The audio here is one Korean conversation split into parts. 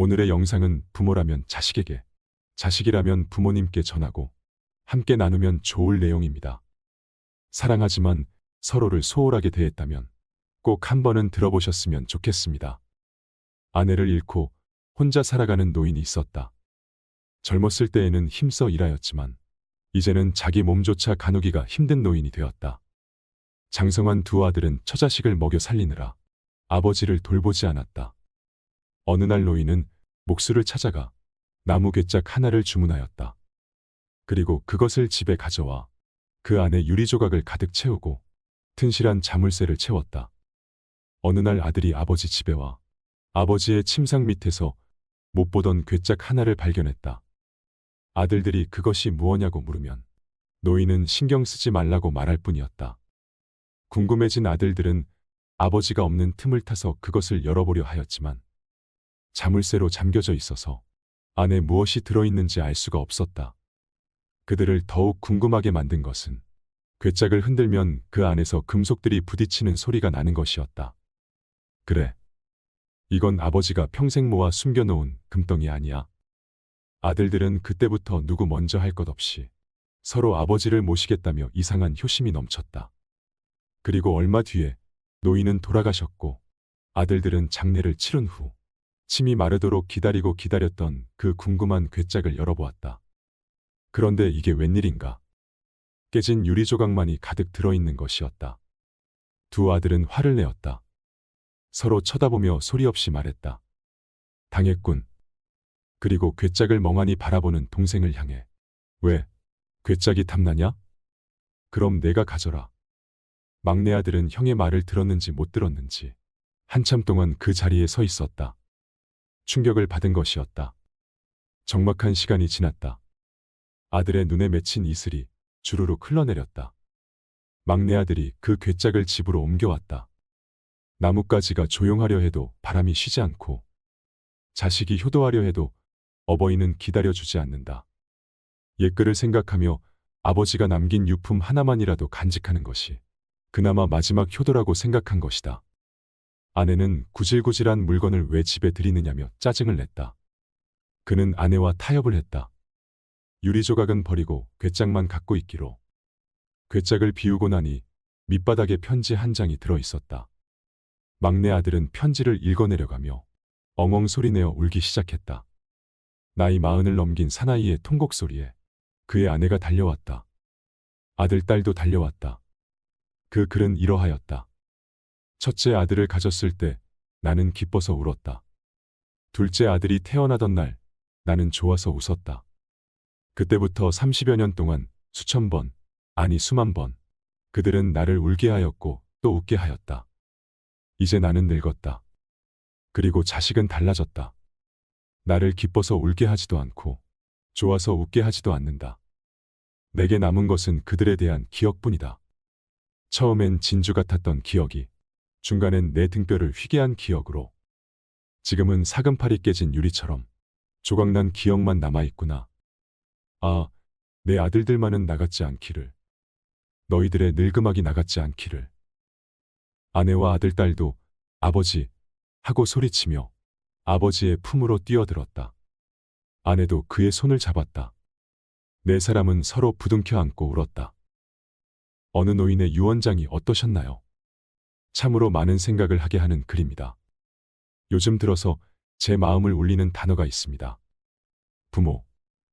오늘의 영상은 부모라면 자식에게, 자식이라면 부모님께 전하고 함께 나누면 좋을 내용입니다. 사랑하지만 서로를 소홀하게 대했다면 꼭 한 번은 들어보셨으면 좋겠습니다. 아내를 잃고 혼자 살아가는 노인이 있었다. 젊었을 때에는 힘써 일하였지만 이제는 자기 몸조차 가누기가 힘든 노인이 되었다. 장성한 두 아들은 처자식을 먹여 살리느라 아버지를 돌보지 않았다. 어느 날 노인은 목수를 찾아가 나무 괴짝 하나를 주문하였다. 그리고 그것을 집에 가져와 그 안에 유리조각을 가득 채우고 튼실한 자물쇠를 채웠다. 어느 날 아들이 아버지 집에 와 아버지의 침상 밑에서 못 보던 괴짝 하나를 발견했다. 아들들이 그것이 무엇냐고 물으면 노인은 신경 쓰지 말라고 말할 뿐이었다. 궁금해진 아들들은 아버지가 없는 틈을 타서 그것을 열어보려 하였지만 자물쇠로 잠겨져 있어서 안에 무엇이 들어있는지 알 수가 없었다. 그들을 더욱 궁금하게 만든 것은 괴짝을 흔들면 그 안에서 금속들이 부딪히는 소리가 나는 것이었다. 그래, 이건 아버지가 평생 모아 숨겨놓은 금덩이 아니야. 아들들은 그때부터 누구 먼저 할 것 없이 서로 아버지를 모시겠다며 이상한 효심이 넘쳤다. 그리고 얼마 뒤에 노인은 돌아가셨고 아들들은 장례를 치른 후 침이 마르도록 기다리고 기다렸던 그 궁금한 괴짝을 열어보았다. 그런데 이게 웬일인가? 깨진 유리조각만이 가득 들어있는 것이었다. 두 아들은 화를 내었다. 서로 쳐다보며 소리 없이 말했다. 당했군. 그리고 괴짝을 멍하니 바라보는 동생을 향해 왜, 괴짝이 탐나냐? 그럼 내가 가져라. 막내 아들은 형의 말을 들었는지 못 들었는지 한참 동안 그 자리에 서 있었다. 충격을 받은 것이었다. 적막한 시간이 지났다. 아들의 눈에 맺힌 이슬이 주르륵 흘러내렸다. 막내 아들이 그 괴짝을 집으로 옮겨왔다. 나뭇가지가 조용하려 해도 바람이 쉬지 않고 자식이 효도하려 해도 어버이는 기다려주지 않는다. 옛글을 생각하며 아버지가 남긴 유품 하나만이라도 간직하는 것이 그나마 마지막 효도라고 생각한 것이다. 아내는 구질구질한 물건을 왜 집에 들이느냐며 짜증을 냈다. 그는 아내와 타협을 했다. 유리조각은 버리고 괴짝만 갖고 있기로. 괴짝을 비우고 나니 밑바닥에 편지 한 장이 들어있었다. 막내 아들은 편지를 읽어내려가며 엉엉 소리내어 울기 시작했다. 나이 40을 넘긴 사나이의 통곡 소리에 그의 아내가 달려왔다. 아들, 딸도 달려왔다. 그 글은 이러하였다. 첫째 아들을 가졌을 때 나는 기뻐서 울었다. 둘째 아들이 태어나던 날 나는 좋아서 웃었다. 그때부터 30여 년 동안 수천 번, 아니 수만 번 그들은 나를 울게 하였고 또 웃게 하였다. 이제 나는 늙었다. 그리고 자식은 달라졌다. 나를 기뻐서 울게 하지도 않고 좋아서 웃게 하지도 않는다. 내게 남은 것은 그들에 대한 기억뿐이다. 처음엔 진주 같았던 기억이 중간엔 내 등뼈를 휘게 한 기억으로 지금은 사금팔이 깨진 유리처럼 조각난 기억만 남아있구나. 아, 내 아들들만은 나같지 않기를. 너희들의 늙음악이 나같지 않기를. 아내와 아들, 딸도 아버지 하고 소리치며 아버지의 품으로 뛰어들었다. 아내도 그의 손을 잡았다. 네 사람은 서로 부둥켜 안고 울었다. 어느 노인의 유언장이 어떠셨나요? 참으로 많은 생각을 하게 하는 글입니다. 요즘 들어서 제 마음을 울리는 단어가 있습니다. 부모,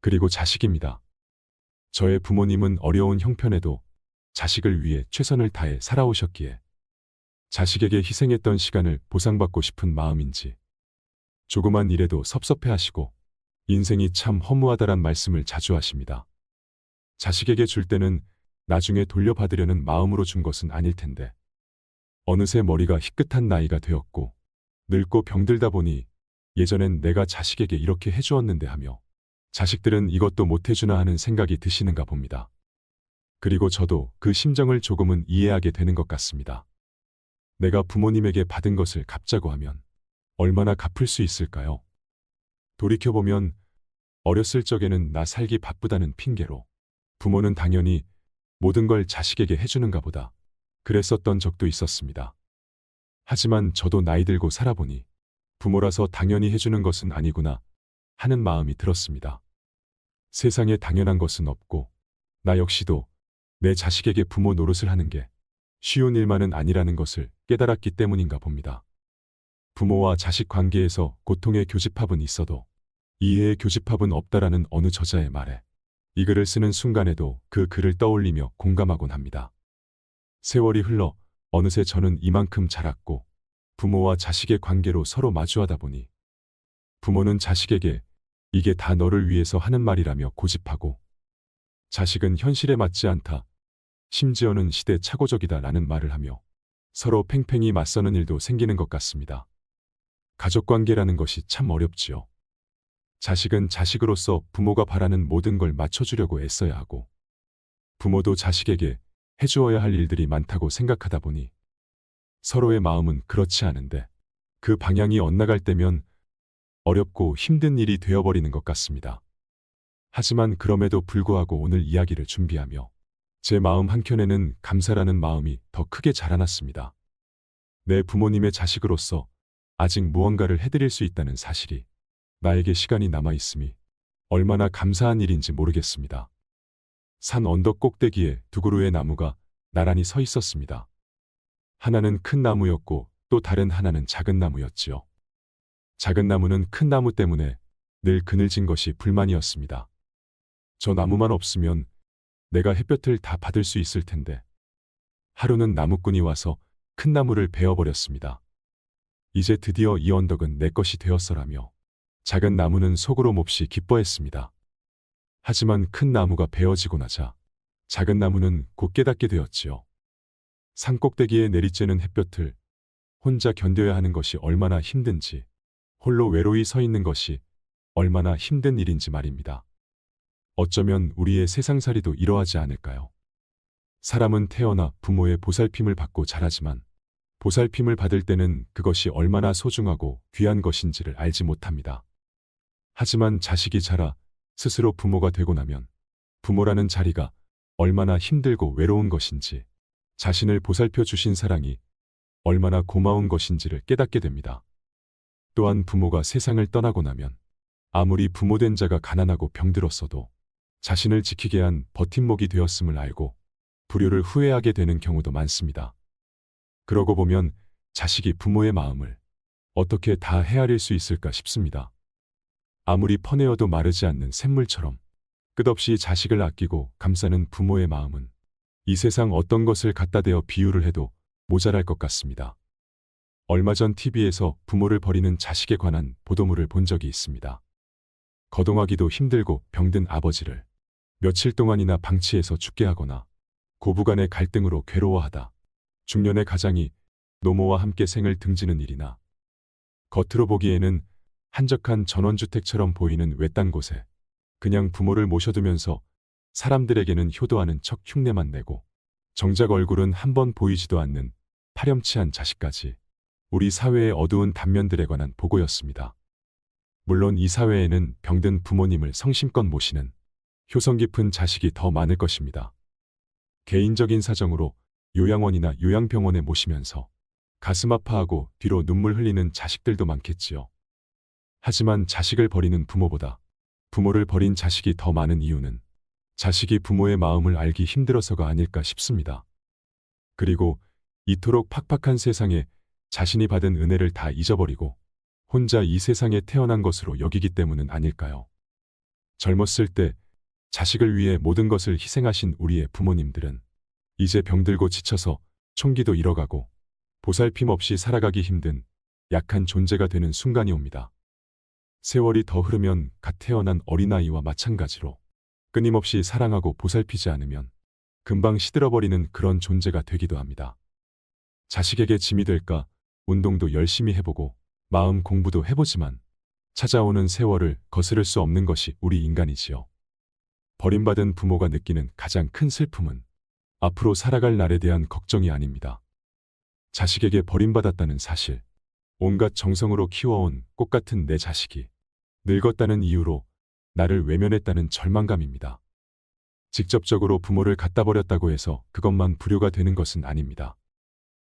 그리고 자식입니다. 저의 부모님은 어려운 형편에도 자식을 위해 최선을 다해 살아오셨기에 자식에게 희생했던 시간을 보상받고 싶은 마음인지 조그만 일에도 섭섭해하시고 인생이 참 허무하다란 말씀을 자주 하십니다. 자식에게 줄 때는 나중에 돌려받으려는 마음으로 준 것은 아닐 텐데 어느새 머리가 희끗한 나이가 되었고 늙고 병들다 보니 예전엔 내가 자식에게 이렇게 해주었는데 하며 자식들은 이것도 못해주나 하는 생각이 드시는가 봅니다. 그리고 저도 그 심정을 조금은 이해하게 되는 것 같습니다. 내가 부모님에게 받은 것을 갚자고 하면 얼마나 갚을 수 있을까요? 돌이켜보면 어렸을 적에는 나 살기 바쁘다는 핑계로 부모는 당연히 모든 걸 자식에게 해주는가 보다 그랬었던 적도 있었습니다. 하지만 저도 나이 들고 살아보니 부모라서 당연히 해주는 것은 아니구나 하는 마음이 들었습니다. 세상에 당연한 것은 없고 나 역시도 내 자식에게 부모 노릇을 하는 게 쉬운 일만은 아니라는 것을 깨달았기 때문인가 봅니다. 부모와 자식 관계에서 고통의 교집합은 있어도 이해의 교집합은 없다라는 어느 저자의 말에 이 글을 쓰는 순간에도 그 글을 떠올리며 공감하곤 합니다. 세월이 흘러 어느새 저는 이만큼 자랐고 부모와 자식의 관계로 서로 마주하다 보니 부모는 자식에게 이게 다 너를 위해서 하는 말이라며 고집하고 자식은 현실에 맞지 않다. 심지어는 시대착오적이다 라는 말을 하며 서로 팽팽히 맞서는 일도 생기는 것 같습니다. 가족관계라는 것이 참 어렵지요. 자식은 자식으로서 부모가 바라는 모든 걸 맞춰주려고 애써야 하고 부모도 자식에게 해주어야 할 일들이 많다고 생각하다 보니 서로의 마음은 그렇지 않은데 그 방향이 엇나갈 때면 어렵고 힘든 일이 되어버리는 것 같습니다. 하지만 그럼에도 불구하고 오늘 이야기를 준비하며 제 마음 한켠에는 감사라는 마음이 더 크게 자라났습니다. 내 부모님의 자식으로서 아직 무언가를 해드릴 수 있다는 사실이 나에게 시간이 남아있음이 얼마나 감사한 일인지 모르겠습니다. 산 언덕 꼭대기에 두 그루의 나무가 나란히 서 있었습니다. 하나는 큰 나무였고 또 다른 하나는 작은 나무였지요. 작은 나무는 큰 나무 때문에 늘 그늘진 것이 불만이었습니다. 저 나무만 없으면 내가 햇볕을 다 받을 수 있을 텐데 하루는 나무꾼이 와서 큰 나무를 베어버렸습니다. 이제 드디어 이 언덕은 내 것이 되었어라며 작은 나무는 속으로 몹시 기뻐했습니다. 하지만 큰 나무가 베어지고 나자 작은 나무는 곧 깨닫게 되었지요. 산 꼭대기에 내리쬐는 햇볕을 혼자 견뎌야 하는 것이 얼마나 힘든지, 홀로 외로이 서 있는 것이 얼마나 힘든 일인지 말입니다. 어쩌면 우리의 세상살이도 이러하지 않을까요? 사람은 태어나 부모의 보살핌을 받고 자라지만 보살핌을 받을 때는 그것이 얼마나 소중하고 귀한 것인지를 알지 못합니다. 하지만 자식이 자라 스스로 부모가 되고 나면 부모라는 자리가 얼마나 힘들고 외로운 것인지, 자신을 보살펴 주신 사랑이 얼마나 고마운 것인지를 깨닫게 됩니다. 또한 부모가 세상을 떠나고 나면 아무리 부모된 자가 가난하고 병들었어도 자신을 지키게 한 버팀목이 되었음을 알고 불효를 후회하게 되는 경우도 많습니다. 그러고 보면 자식이 부모의 마음을 어떻게 다 헤아릴 수 있을까 싶습니다. 아무리 퍼내어도 마르지 않는 샘물처럼 끝없이 자식을 아끼고 감싸는 부모의 마음은 이 세상 어떤 것을 갖다 대어 비유를 해도 모자랄 것 같습니다. 얼마 전 TV에서 부모를 버리는 자식에 관한 보도물을 본 적이 있습니다. 거동하기도 힘들고 병든 아버지를 며칠 동안이나 방치해서 죽게 하거나 고부간의 갈등으로 괴로워하다 중년의 가장이 노모와 함께 생을 등지는 일이나 겉으로 보기에는 한적한 전원주택처럼 보이는 외딴 곳에 그냥 부모를 모셔두면서 사람들에게는 효도하는 척 흉내만 내고 정작 얼굴은 한번 보이지도 않는 파렴치한 자식까지 우리 사회의 어두운 단면들에 관한 보고였습니다. 물론 이 사회에는 병든 부모님을 성심껏 모시는 효성 깊은 자식이 더 많을 것입니다. 개인적인 사정으로 요양원이나 요양병원에 모시면서 가슴 아파하고 뒤로 눈물 흘리는 자식들도 많겠지요. 하지만 자식을 버리는 부모보다 부모를 버린 자식이 더 많은 이유는 자식이 부모의 마음을 알기 힘들어서가 아닐까 싶습니다. 그리고 이토록 팍팍한 세상에 자신이 받은 은혜를 다 잊어버리고 혼자 이 세상에 태어난 것으로 여기기 때문은 아닐까요? 젊었을 때 자식을 위해 모든 것을 희생하신 우리의 부모님들은 이제 병들고 지쳐서 총기도 잃어가고 보살핌 없이 살아가기 힘든 약한 존재가 되는 순간이 옵니다. 세월이 더 흐르면 갓 태어난 어린아이와 마찬가지로 끊임없이 사랑하고 보살피지 않으면 금방 시들어버리는 그런 존재가 되기도 합니다. 자식에게 짐이 될까 운동도 열심히 해보고 마음 공부도 해보지만 찾아오는 세월을 거스를 수 없는 것이 우리 인간이지요. 버림받은 부모가 느끼는 가장 큰 슬픔은 앞으로 살아갈 날에 대한 걱정이 아닙니다. 자식에게 버림받았다는 사실, 온갖 정성으로 키워온 꽃같은 내 자식이 늙었다는 이유로 나를 외면했다는 절망감입니다. 직접적으로 부모를 갖다 버렸다고 해서 그것만 불효가 되는 것은 아닙니다.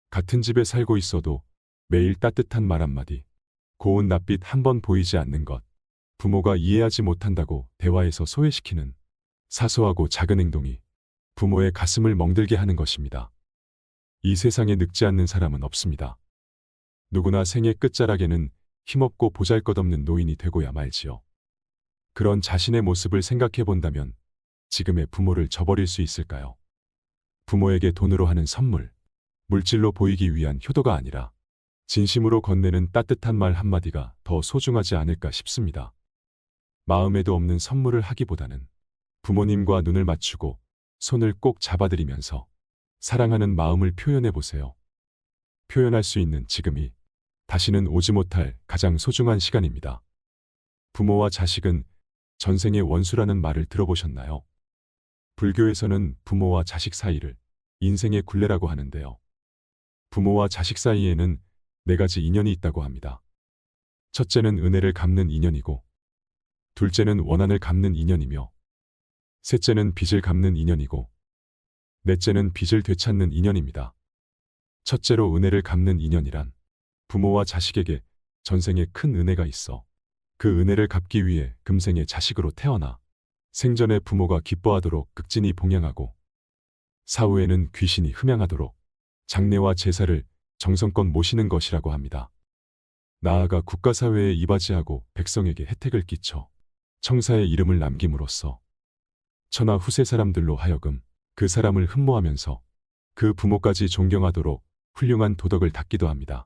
같은 집에 살고 있어도 매일 따뜻한 말 한마디, 고운 낯빛 한 번 보이지 않는 것, 부모가 이해하지 못한다고 대화에서 소외시키는 사소하고 작은 행동이 부모의 가슴을 멍들게 하는 것입니다. 이 세상에 늙지 않는 사람은 없습니다. 누구나 생애 끝자락에는 힘없고 보잘것없는 노인이 되고야 말지요. 그런 자신의 모습을 생각해 본다면 지금의 부모를 저버릴 수 있을까요? 부모에게 돈으로 하는 선물, 물질로 보이기 위한 효도가 아니라 진심으로 건네는 따뜻한 말 한마디가 더 소중하지 않을까 싶습니다. 마음에도 없는 선물을 하기보다는 부모님과 눈을 맞추고 손을 꼭 잡아드리면서 사랑하는 마음을 표현해 보세요. 표현할 수 있는 지금이 다시는 오지 못할 가장 소중한 시간입니다. 부모와 자식은 전생의 원수라는 말을 들어보셨나요? 불교에서는 부모와 자식 사이를 인생의 굴레라고 하는데요. 부모와 자식 사이에는 4가지 인연이 있다고 합니다. 첫째는 은혜를 갚는 인연이고, 둘째는 원한을 갚는 인연이며, 셋째는 빚을 갚는 인연이고, 넷째는 빚을 되찾는 인연입니다. 첫째로 은혜를 갚는 인연이란 부모와 자식에게 전생에 큰 은혜가 있어 그 은혜를 갚기 위해 금생의 자식으로 태어나 생전에 부모가 기뻐하도록 극진히 봉양하고 사후에는 귀신이 흠양하도록 장례와 제사를 정성껏 모시는 것이라고 합니다. 나아가 국가사회에 이바지하고 백성에게 혜택을 끼쳐 청사의 이름을 남김으로써 천하 후세 사람들로 하여금 그 사람을 흠모하면서 그 부모까지 존경하도록 훌륭한 도덕을 닦기도 합니다.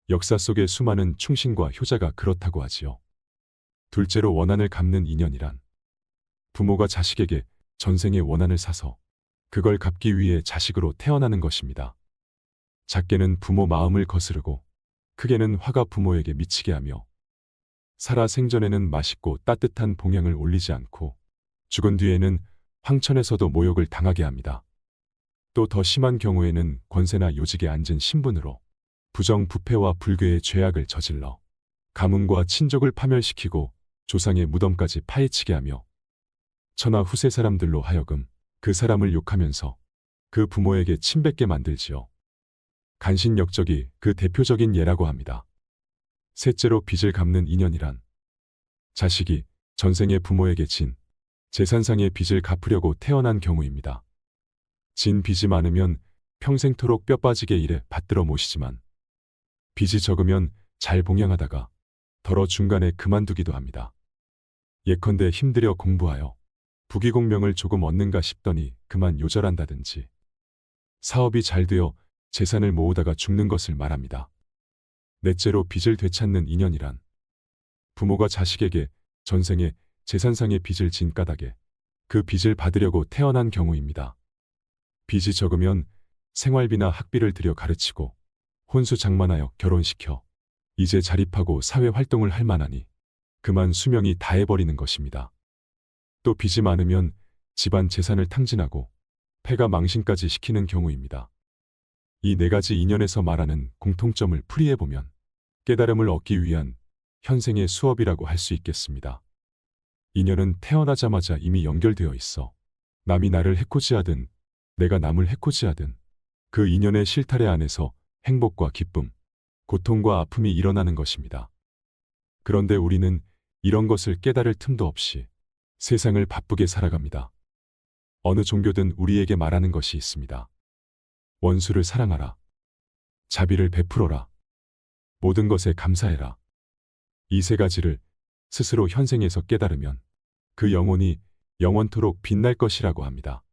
역사 속의 수많은 충신과 효자가 그렇다고 하지요. 둘째로 원한을 갚는 인연이란 부모가 자식에게 전생의 원한을 사서 그걸 갚기 위해 자식으로 태어나는 것입니다. 작게는 부모 마음을 거스르고 크게는 화가 부모에게 미치게 하며 살아 생전에는 맛있고 따뜻한 봉양을 올리지 않고 죽은 뒤에는 황천에서도 모욕을 당하게 합니다. 또 더 심한 경우에는 권세나 요직에 앉은 신분으로 부정부패와 불교의 죄악을 저질러 가문과 친족을 파멸시키고 조상의 무덤까지 파헤치게 하며 천하 후세 사람들로 하여금 그 사람을 욕하면서 그 부모에게 침뱉게 만들지요. 간신역적이 그 대표적인 예라고 합니다. 셋째로 빚을 갚는 인연이란 자식이 전생의 부모에게 진 재산상의 빚을 갚으려고 태어난 경우입니다. 진 빚이 많으면 평생토록 뼈 빠지게 일해 받들어 모시지만 빚이 적으면 잘 봉양하다가 덜어 중간에 그만두기도 합니다. 예컨대 힘들여 공부하여 부귀공명을 조금 얻는가 싶더니 그만 요절한다든지 사업이 잘 되어 재산을 모으다가 죽는 것을 말합니다. 넷째로 빚을 되찾는 인연이란 부모가 자식에게 전생에 재산상의 빚을 진 까닭에 그 빚을 받으려고 태어난 경우입니다. 빚이 적으면 생활비나 학비를 들여 가르치고 혼수 장만하여 결혼시켜 이제 자립하고 사회활동을 할 만하니 그만 수명이 다해버리는 것입니다. 또 빚이 많으면 집안 재산을 탕진하고 폐가 망신까지 시키는 경우입니다. 이 4가지 인연에서 말하는 공통점을 풀이해보면 깨달음을 얻기 위한 현생의 수업이라고 할 수 있겠습니다. 인연은 태어나자마자 이미 연결되어 있어 남이 나를 해코지하든 내가 남을 해코지하든 그 인연의 실타래 안에서 행복과 기쁨, 고통과 아픔이 일어나는 것입니다. 그런데 우리는 이런 것을 깨달을 틈도 없이 세상을 바쁘게 살아갑니다. 어느 종교든 우리에게 말하는 것이 있습니다. 원수를 사랑하라. 자비를 베풀어라. 모든 것에 감사해라. 이 3가지를 스스로 현생에서 깨달으면 그 영혼이 영원토록 빛날 것이라고 합니다.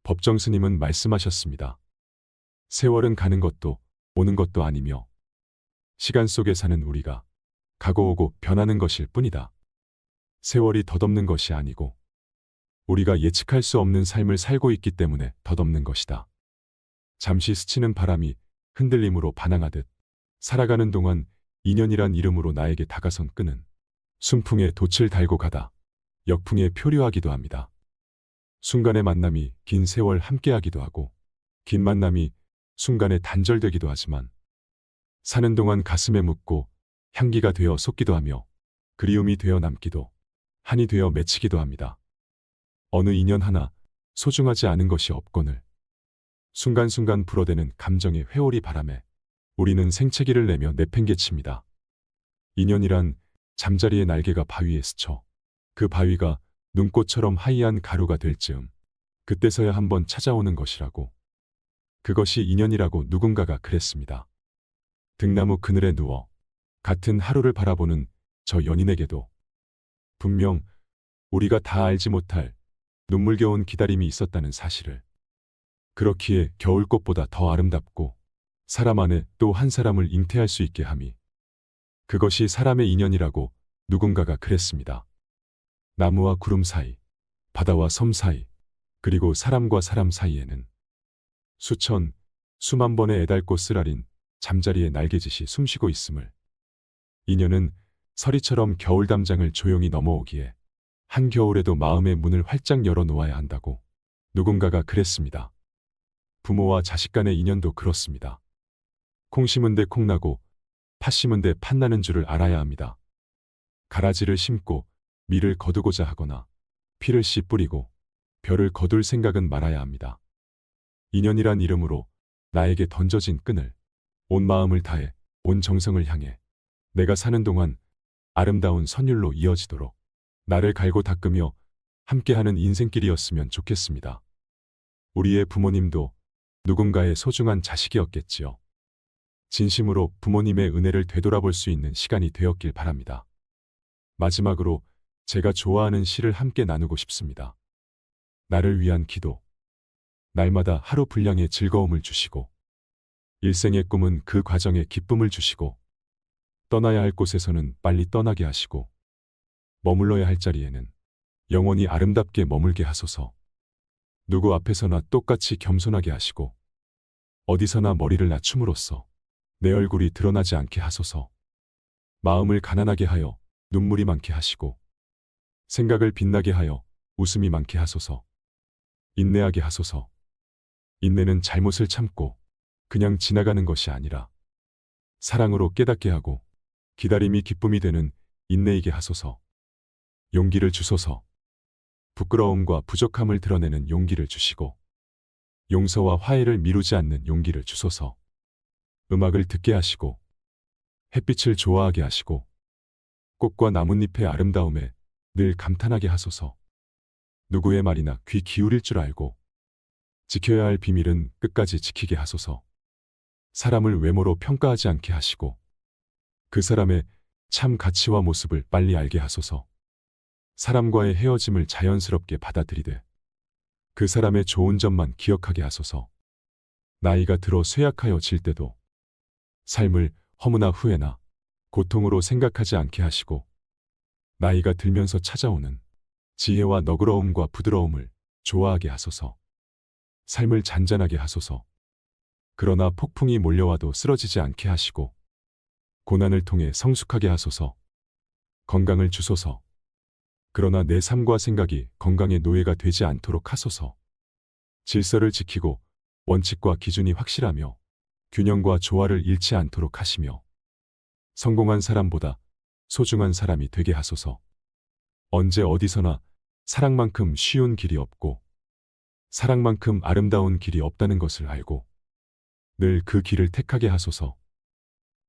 법정 스님은 말씀하셨습니다. 세월은 가는 것도 오는 것도 아니며 시간 속에 사는 우리가 가고 오고 변하는 것일 뿐이다. 세월이 덧없는 것이 아니고 우리가 예측할 수 없는 삶을 살고 있기 때문에 덧없는 것이다. 잠시 스치는 바람이 흔들림으로 반항하듯 살아가는 동안 인연이란 이름으로 나에게 다가선 끈은 순풍에 돛을 달고 가다 역풍에 표류하기도 합니다. 순간의 만남이 긴 세월 함께하기도 하고 긴 만남이 순간에 단절되기도 하지만 사는 동안 가슴에 묻고 향기가 되어 솟기도 하며 그리움이 되어 남기도 한이 되어 맺히기도 합니다. 어느 인연 하나 소중하지 않은 것이 없거늘 순간순간 불어대는 감정의 회오리 바람에 우리는 생채기를 내며 내팽개칩니다. 인연이란 잠자리의 날개가 바위에 스쳐 그 바위가 눈꽃처럼 하얀 가루가 될 즈음 그때서야 한번 찾아오는 것이라고. 그것이 인연이라고 누군가가 그랬습니다. 등나무 그늘에 누워 같은 하루를 바라보는 저 연인에게도 분명 우리가 다 알지 못할 눈물겨운 기다림이 있었다는 사실을. 그렇기에 겨울꽃보다 더 아름답고 사람 안에 또 한 사람을 잉태할 수 있게 함이. 그것이 사람의 인연이라고 누군가가 그랬습니다. 나무와 구름 사이, 바다와 섬 사이, 그리고 사람과 사람 사이에는 수천, 수만 번의 애달고 쓰라린 잠자리의 날개짓이 숨쉬고 있음을. 인연은 서리처럼 겨울 담장을 조용히 넘어오기에 한겨울에도 마음의 문을 활짝 열어 놓아야 한다고 누군가가 그랬습니다. 부모와 자식 간의 인연도 그렇습니다. 콩 심은 데 콩 나고 팥 심은 데 팥 나는 줄을 알아야 합니다. 가라지를 심고 밀을 거두고자 하거나 피를 씨 뿌리고 벼를 거둘 생각은 말아야 합니다. 인연이란 이름으로 나에게 던져진 끈을 온 마음을 다해 온 정성을 향해 내가 사는 동안 아름다운 선율로 이어지도록 나를 갈고 닦으며 함께하는 인생길이었으면 좋겠습니다. 우리의 부모님도 누군가의 소중한 자식이었겠지요. 진심으로 부모님의 은혜를 되돌아볼 수 있는 시간이 되었길 바랍니다. 마지막으로 제가 좋아하는 시를 함께 나누고 싶습니다. 나를 위한 기도. 날마다 하루 분량의 즐거움을 주시고 일생의 꿈은 그 과정에 기쁨을 주시고 떠나야 할 곳에서는 빨리 떠나게 하시고 머물러야 할 자리에는 영원히 아름답게 머물게 하소서. 누구 앞에서나 똑같이 겸손하게 하시고 어디서나 머리를 낮춤으로써 내 얼굴이 드러나지 않게 하소서. 마음을 가난하게 하여 눈물이 많게 하시고 생각을 빛나게 하여 웃음이 많게 하소서. 인내하게 하소서. 인내는 잘못을 참고 그냥 지나가는 것이 아니라 사랑으로 깨닫게 하고 기다림이 기쁨이 되는 인내이게 하소서. 용기를 주소서. 부끄러움과 부족함을 드러내는 용기를 주시고 용서와 화해를 미루지 않는 용기를 주소서. 음악을 듣게 하시고 햇빛을 좋아하게 하시고 꽃과 나뭇잎의 아름다움에 늘 감탄하게 하소서. 누구의 말이나 귀 기울일 줄 알고 지켜야 할 비밀은 끝까지 지키게 하소서. 사람을 외모로 평가하지 않게 하시고 그 사람의 참 가치와 모습을 빨리 알게 하소서. 사람과의 헤어짐을 자연스럽게 받아들이되 그 사람의 좋은 점만 기억하게 하소서. 나이가 들어 쇠약하여 질 때도 삶을 허무나 후회나 고통으로 생각하지 않게 하시고 나이가 들면서 찾아오는 지혜와 너그러움과 부드러움을 좋아하게 하소서. 삶을 잔잔하게 하소서. 그러나 폭풍이 몰려와도 쓰러지지 않게 하시고 고난을 통해 성숙하게 하소서. 건강을 주소서. 그러나 내 삶과 생각이 건강의 노예가 되지 않도록 하소서. 질서를 지키고 원칙과 기준이 확실하며 균형과 조화를 잃지 않도록 하시며 성공한 사람보다 소중한 사람이 되게 하소서. 언제 어디서나 사랑만큼 쉬운 길이 없고 사랑만큼 아름다운 길이 없다는 것을 알고 늘 그 길을 택하게 하소서.